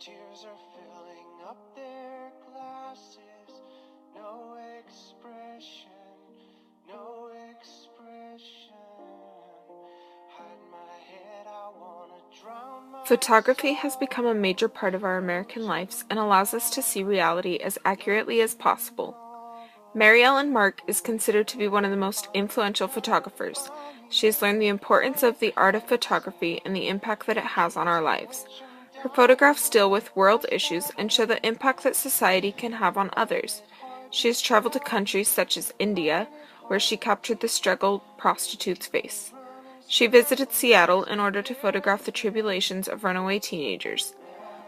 Tears are filling up their glasses. No expression, no expression. Hide my head, I wanna drown my Photography has become a major part of our American lives and allows us to see reality as accurately as possible. Mary Ellen Mark is considered to be one of the most influential photographers. She has learned the importance of the art of photography and the impact that it has on our lives. Her photographs deal with world issues and show the impact that society can have on others. She has traveled to countries such as India, where she captured the struggle prostitutes face. She visited Seattle in order to photograph the tribulations of runaway teenagers.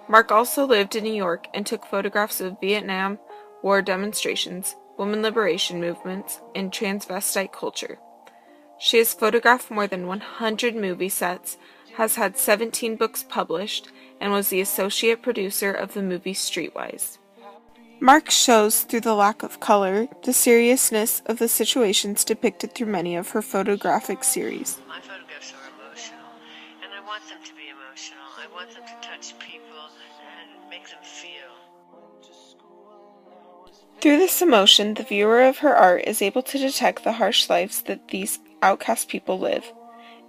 Mark also lived in New York and took photographs of Vietnam War demonstrations, women liberation movements, and transvestite culture. She has photographed more than 100 movie sets, has had 17 books published, and was the associate producer of the movie Streetwise. Mark shows through the lack of color the seriousness of the situations depicted through many of her photographic series. My photographs are emotional, and I want them to be emotional. I want them to touch people and make them feel. Through this emotion, the viewer of her art is able to detect the harsh lives that these outcast people live.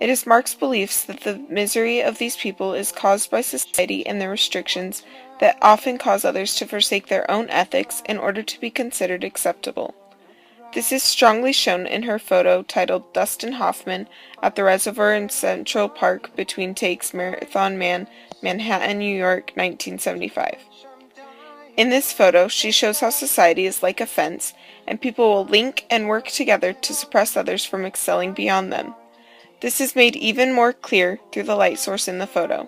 It is Mark's beliefs that the misery of these people is caused by society and the restrictions that often cause others to forsake their own ethics in order to be considered acceptable. This is strongly shown in her photo titled Dustin Hoffman at the Reservoir in Central Park between takes Marathon Man, Manhattan, New York, 1975. In this photo, she shows how society is like a fence, and people will link and work together to suppress others from excelling beyond them. This is made even more clear through the light source in the photo.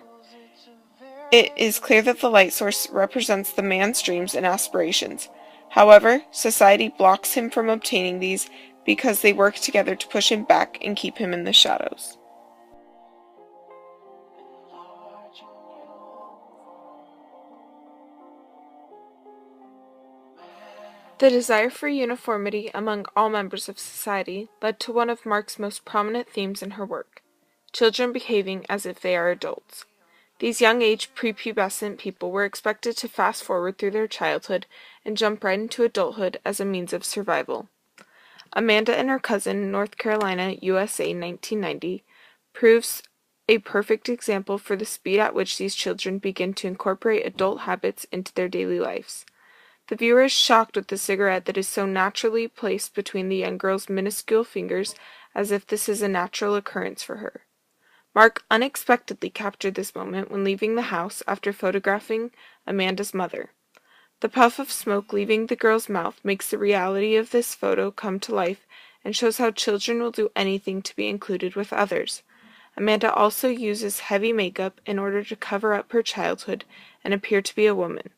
It is clear that the light source represents the man's dreams and aspirations. However, society blocks him from obtaining these because they work together to push him back and keep him in the shadows. The desire for uniformity among all members of society led to one of Mark's most prominent themes in her work: children behaving as if they are adults. These young-age prepubescent people were expected to fast forward through their childhood and jump right into adulthood as a means of survival. Amanda and Her Cousin, North Carolina, USA, 1990, proves a perfect example for the speed at which these children begin to incorporate adult habits into their daily lives. The viewer is shocked with the cigarette that is so naturally placed between the young girl's minuscule fingers, as if this is a natural occurrence for her. Mark unexpectedly captured this moment when leaving the house after photographing Amanda's mother. The puff of smoke leaving the girl's mouth makes the reality of this photo come to life and shows how children will do anything to be included with others. Amanda also uses heavy makeup in order to cover up her childhood and appear to be a woman,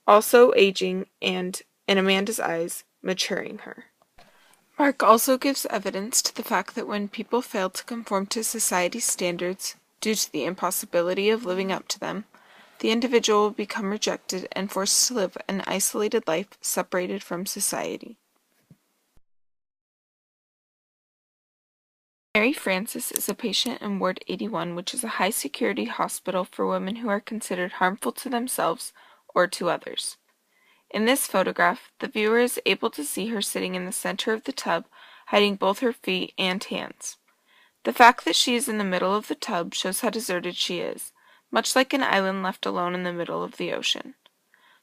also aging and, in Amanda's eyes, maturing her. Mark also gives evidence to the fact that when people fail to conform to society's standards due to the impossibility of living up to them, the individual will become rejected and forced to live an isolated life separated from society. Mary Frances is a patient in Ward 81, which is a high-security hospital for women who are considered harmful to themselves or to others. In this photograph, the viewer is able to see her sitting in the center of the tub, hiding both her feet and hands. The fact that she is in the middle of the tub shows how deserted she is, much like an island left alone in the middle of the ocean.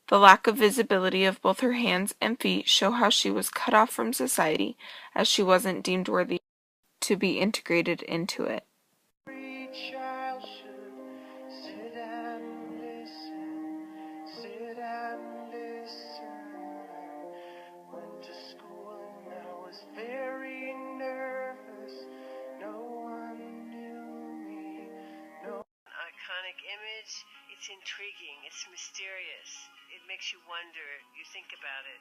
The lack of visibility of both her hands and feet show how she was cut off from society, as she wasn't deemed worthy to be integrated into it. Every child should sit and listen, sit and listen. Went to school and I was very nervous. No one knew me. An iconic image, it's intriguing, it's mysterious. It makes you wonder, you think about it.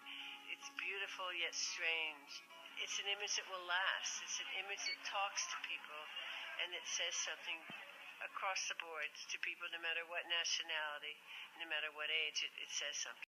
It's beautiful yet strange. It's an image that will last. It's an image that talks to people and it says something across the board to people, no matter what nationality, no matter what age, it says something.